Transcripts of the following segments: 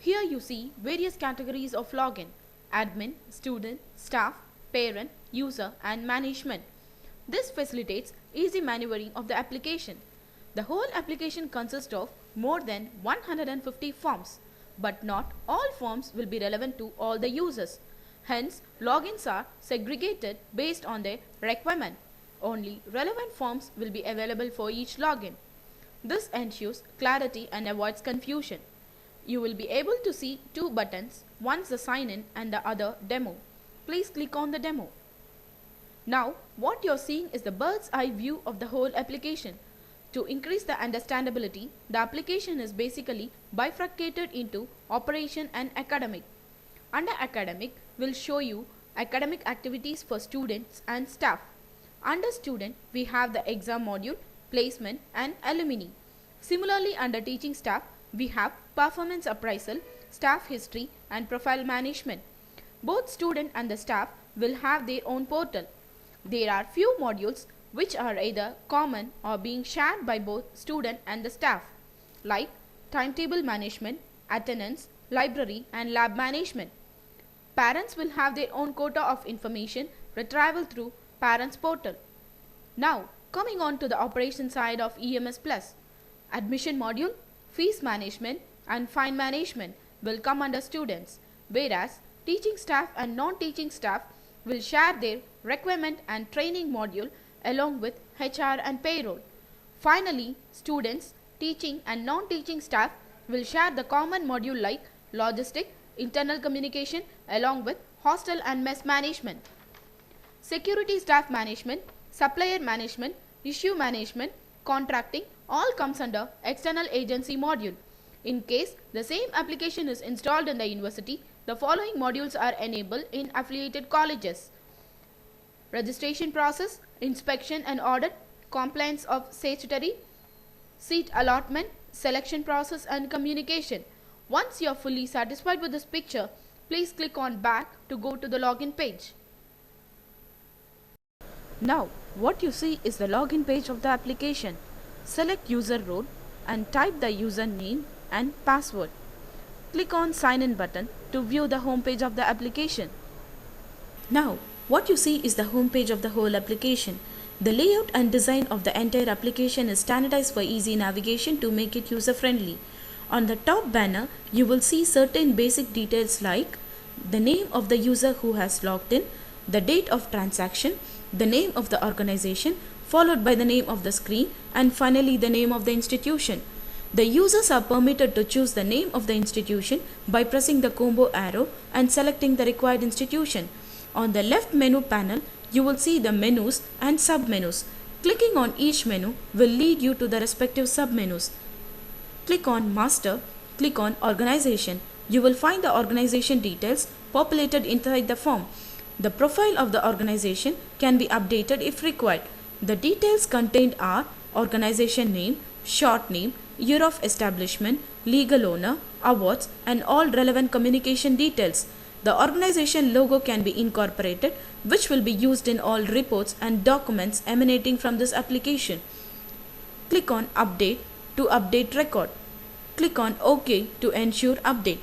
Here you see various categories of login: admin, student, staff, parent, user and management. This facilitates easy maneuvering of the application. The whole application consists of more than 150 forms, but not all forms will be relevant to all the users. Hence, logins are segregated based on their requirement. Only relevant forms will be available for each login. This ensures clarity and avoids confusion. You will be able to see two buttons, one the sign in and the other demo. Please click on the demo. Now what you are seeing is the bird's eye view of the whole application. To increase the understandability, the application is basically bifurcated into operation and academic. Under academic, will show you academic activities for students and staff. Under student, we have the exam module, placement and alumni. Similarly, under teaching staff, we have performance appraisal, staff history and profile management. Both student and the staff will have their own portal. There are few modules which are either common or being shared by both student and the staff, like timetable management, attendance, library and lab management. Parents will have their own quota of information retrieval through Parents Portal. Now, coming on to the operation side of EMS Plus, admission module, fees management and fine management will come under students, whereas teaching staff and non-teaching staff will share their requirement and training module along with HR and payroll. Finally, students, teaching and non-teaching staff will share the common module like logistic, internal communication along with hostel and mess management. Security staff management, supplier management, issue management, contracting all comes under external agency module. In case the same application is installed in the university, the following modules are enabled in affiliated colleges: registration process, inspection and audit, compliance of statutory, seat allotment, selection process and communication. Once you are fully satisfied with this picture, please click on back to go to the login page. Now, what you see is the login page of the application. Select user role and type the user name and password. Click on sign in button to view the home page of the application. Now, what you see is the home page of the whole application. The layout and design of the entire application is standardized for easy navigation to make it user friendly. On the top banner, you will see certain basic details like the name of the user who has logged in, the date of transaction, the name of the organization, followed by the name of the screen, and finally the name of the institution. The users are permitted to choose the name of the institution by pressing the combo arrow and selecting the required institution. On the left menu panel, you will see the menus and sub-menus. Clicking on each menu will lead you to the respective sub-menus. Click on Master, click on Organization. You will find the organization details populated inside the form. The profile of the organization can be updated if required. The details contained are organization name, short name, year of establishment, legal owner, awards, and all relevant communication details. The organization logo can be incorporated, which will be used in all reports and documents emanating from this application. Click on Update to update record. Click on OK to ensure update.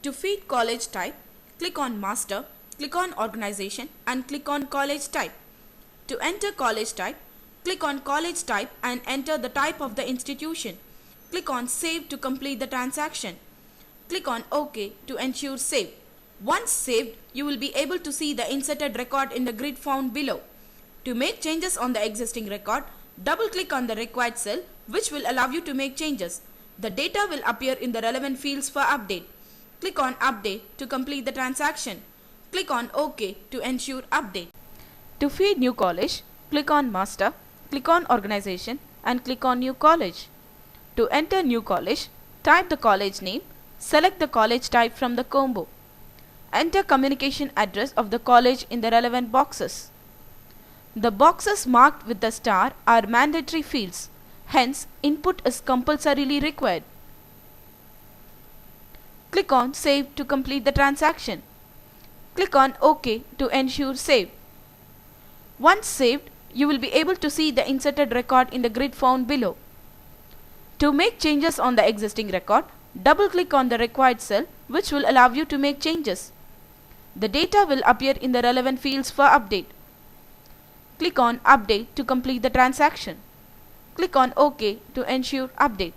To feed college type, click on Master, click on Organization and click on College Type. To enter college type, click on College Type and enter the type of the institution. Click on Save to complete the transaction. Click on OK to ensure save. Once saved, you will be able to see the inserted record in the grid found below. To make changes on the existing record, double-click on the required cell, which will allow you to make changes. The data will appear in the relevant fields for update. Click on Update to complete the transaction. Click on OK to ensure update. To feed new college, click on Master, click on Organization and click on New College. To enter new college, type the college name, select the college type from the combo. Enter communication address of the college in the relevant boxes. The boxes marked with the star are mandatory fields, hence input is compulsorily required. Click on Save to complete the transaction. Click on OK to ensure save. Once saved, you will be able to see the inserted record in the grid found below. To make changes on the existing record, double click on the required cell which will allow you to make changes. The data will appear in the relevant fields for update. Click on Update to complete the transaction. Click on OK to ensure update.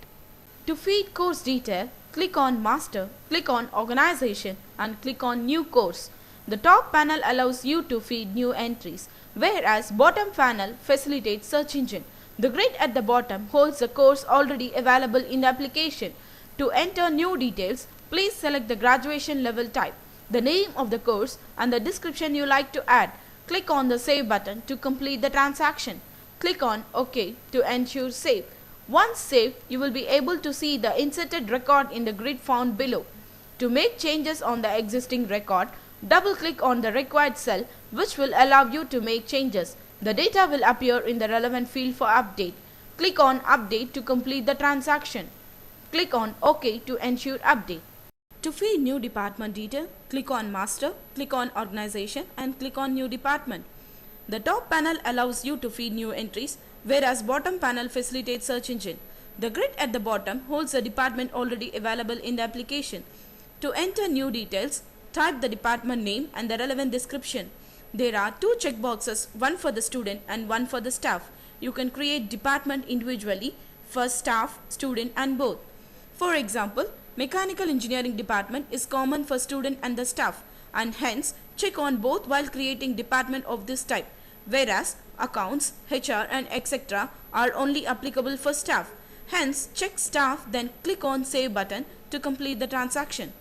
To feed course detail, click on Master, click on Organization and click on New Course. The top panel allows you to feed new entries, whereas bottom panel facilitates search engine. The grid at the bottom holds the course already available in the application. To enter new details, please select the graduation level type, the name of the course and the description you like to add. Click on the Save button to complete the transaction. Click on OK to ensure save. Once saved, you will be able to see the inserted record in the grid found below. To make changes on the existing record, double click on the required cell which will allow you to make changes. The data will appear in the relevant field for update. Click on Update to complete the transaction. Click on OK to ensure update. To feed new department detail, click on Master, click on Organization and click on New Department. The top panel allows you to feed new entries, whereas bottom panel facilitates search engine. The grid at the bottom holds the department already available in the application. To enter new details, type the department name and the relevant description. There are two checkboxes, one for the student and one for the staff. You can create department individually for staff, student and both. For example, Mechanical Engineering department is common for student and the staff, and hence check on both while creating department of this type, whereas Accounts, HR and etc. are only applicable for staff. Hence check staff, then click on Save button to complete the transaction.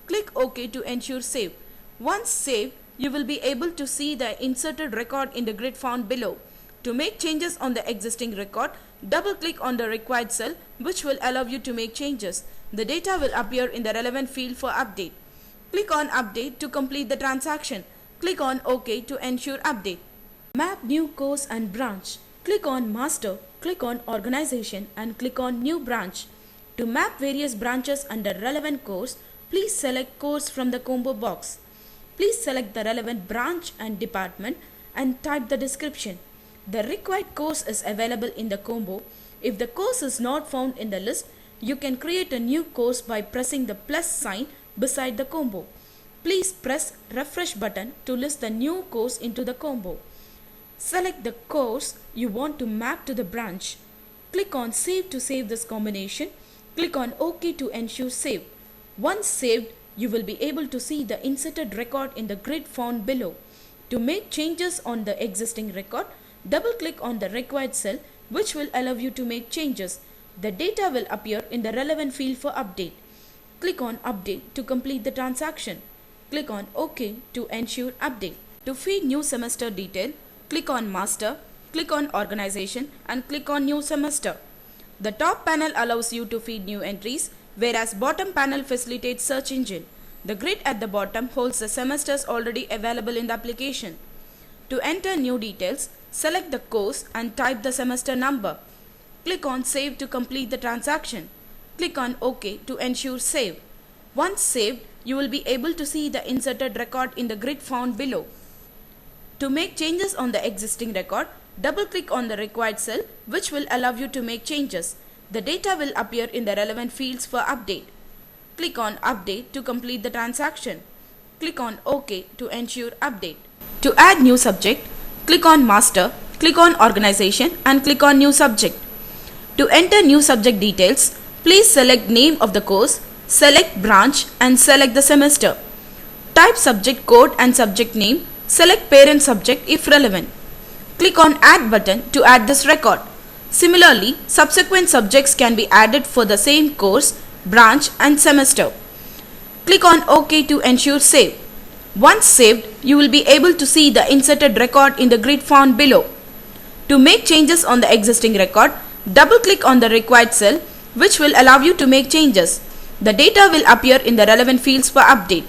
Click OK to ensure save. Once saved, you will be able to see the inserted record in the grid found below. To make changes on the existing record, double click on the required cell which will allow you to make changes. The data will appear in the relevant field for update. Click on Update to complete the transaction. Click on OK to ensure update. Map new course and branch. Click on Master, click on Organization and click on New Branch. To map various branches under relevant course, please select Course from the combo box. Please select the relevant branch and department and type the description. The required course is available in the combo. If the course is not found in the list, you can create a new course by pressing the plus sign beside the combo. Please press Refresh button to list the new course into the combo. Select the course you want to map to the branch. Click on Save to save this combination. Click on OK to ensure save. Once saved, you will be able to see the inserted record in the grid found below. To make changes on the existing record, double click on the required cell which will allow you to make changes. The data will appear in the relevant field for update. Click on Update to complete the transaction. Click on OK to ensure update. To feed new semester detail, click on Master, click on Organization and click on New Semester. The top panel allows you to feed new entries, whereas bottom panel facilitates search engine. The grid at the bottom holds the semesters already available in the application. To enter new details, select the course and type the semester number. Click on Save to complete the transaction. Click on OK to ensure save. Once saved, you will be able to see the inserted record in the grid found below. To make changes on the existing record, double click on the required cell which will allow you to make changes. The data will appear in the relevant fields for update. Click on Update to complete the transaction. Click on OK to ensure update. To add new subject, click on Master, click on Organization and click on New Subject. To enter new subject details, please select name of the course, select branch and select the semester. Type subject code and subject name, select parent subject if relevant. Click on Add button to add this record. Similarly, subsequent subjects can be added for the same course, branch and semester. Click on OK to ensure save. Once saved, you will be able to see the inserted record in the grid found below. To make changes on the existing record, double click on the required cell which will allow you to make changes. The data will appear in the relevant fields for update.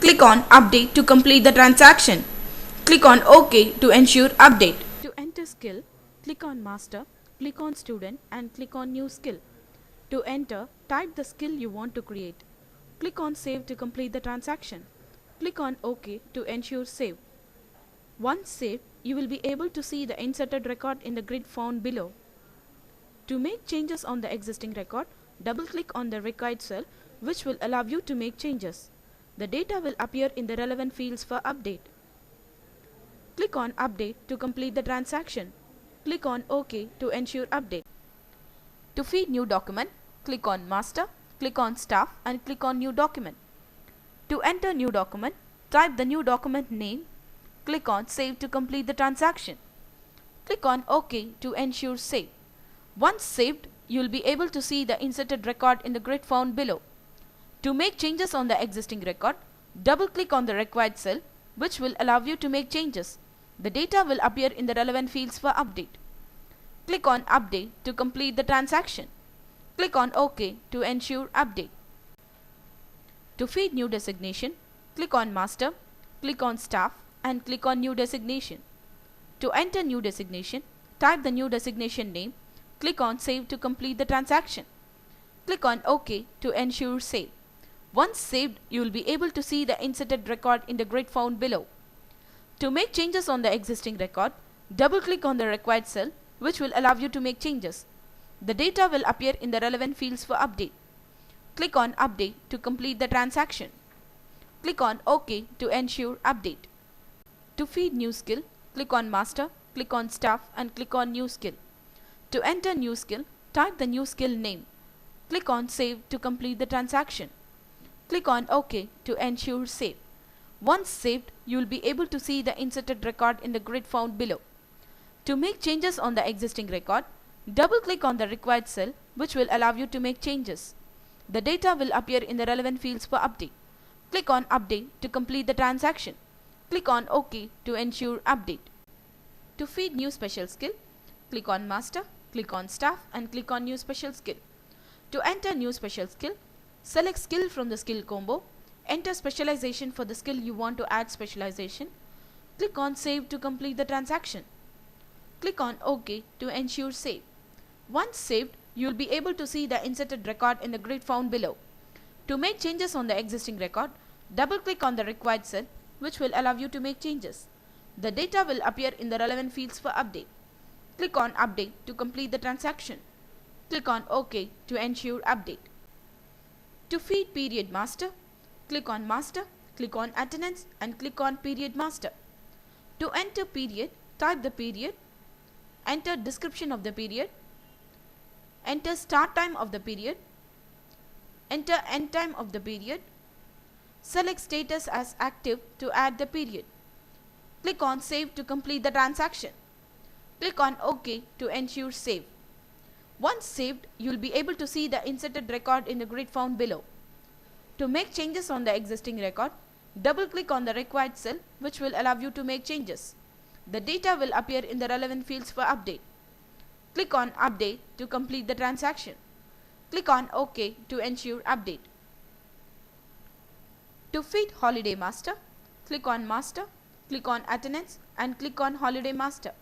Click on Update to complete the transaction. Click on OK to ensure update. To enter skill, click on Master, click on Student and click on New Skill. To enter, type the skill you want to create. Click on Save to complete the transaction. Click on OK to ensure save. Once saved, you will be able to see the inserted record in the grid found below. To make changes on the existing record, double-click on the required cell, which will allow you to make changes. The data will appear in the relevant fields for update. Click on Update to complete the transaction. Click on OK to ensure update. To feed new document, click on Master, click on Staff and click on New Document. To enter new document, type the new document name. Click on Save to complete the transaction. Click on OK to ensure save. Once saved, you will be able to see the inserted record in the grid found below. To make changes on the existing record, double-click on the required cell, which will allow you to make changes. The data will appear in the relevant fields for update. Click on Update to complete the transaction. Click on OK to ensure update. To feed new designation, click on Master, click on Staff and click on New Designation. To enter new designation, type the new designation name. Click on Save to complete the transaction. Click on OK to ensure save. Once saved, you will be able to see the inserted record in the grid found below. To make changes on the existing record, double-click on the required cell, which will allow you to make changes. The data will appear in the relevant fields for update. Click on Update to complete the transaction. Click on OK to ensure update. To feed new skill, click on Master, click on Staff and click on New Skill. To enter new skill, type the new skill name. Click on Save to complete the transaction. Click on OK to ensure save. Once saved, you will be able to see the inserted record in the grid found below. To make changes on the existing record, double-click on the required cell, which will allow you to make changes. The data will appear in the relevant fields for update. Click on Update to complete the transaction. Click on OK to ensure update. To feed new special skill, click on Master, click on Staff and click on New Special Skill. To enter new special skill, select skill from the skill combo, enter specialization for the skill you want to add specialization. Click on Save to complete the transaction. Click on OK to ensure save. Once saved, you will be able to see the inserted record in the grid found below. To make changes on the existing record, double-click on the required cell, which will allow you to make changes. The data will appear in the relevant fields for update. Click on Update to complete the transaction. Click on OK to ensure update. To feed Period Master, click on Master, click on Attendance and click on Period Master. To enter period, type the period, enter description of the period, enter start time of the period, enter end time of the period, select status as active to add the period. Click on Save to complete the transaction. Click on OK to ensure save. Once saved, you will be able to see the inserted record in the grid found below. To make changes on the existing record, double-click on the required cell, which will allow you to make changes. The data will appear in the relevant fields for update. Click on Update to complete the transaction. Click on OK to ensure update. To feed Holiday Master, click on Master, click on Attendance and click on Holiday Master.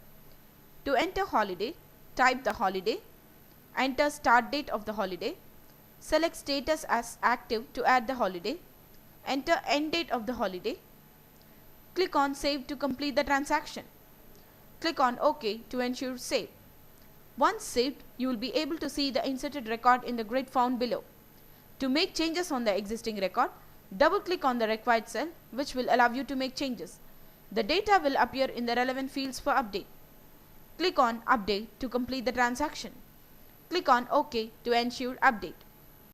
To enter holiday, type the holiday, enter start date of the holiday, select status as active to add the holiday, enter end date of the holiday, click on Save to complete the transaction. Click on OK to ensure save. Once saved, you will be able to see the inserted record in the grid found below. To make changes on the existing record, double-click on the required cell, which will allow you to make changes. The data will appear in the relevant fields for update. Click on Update to complete the transaction. Click on OK to ensure update.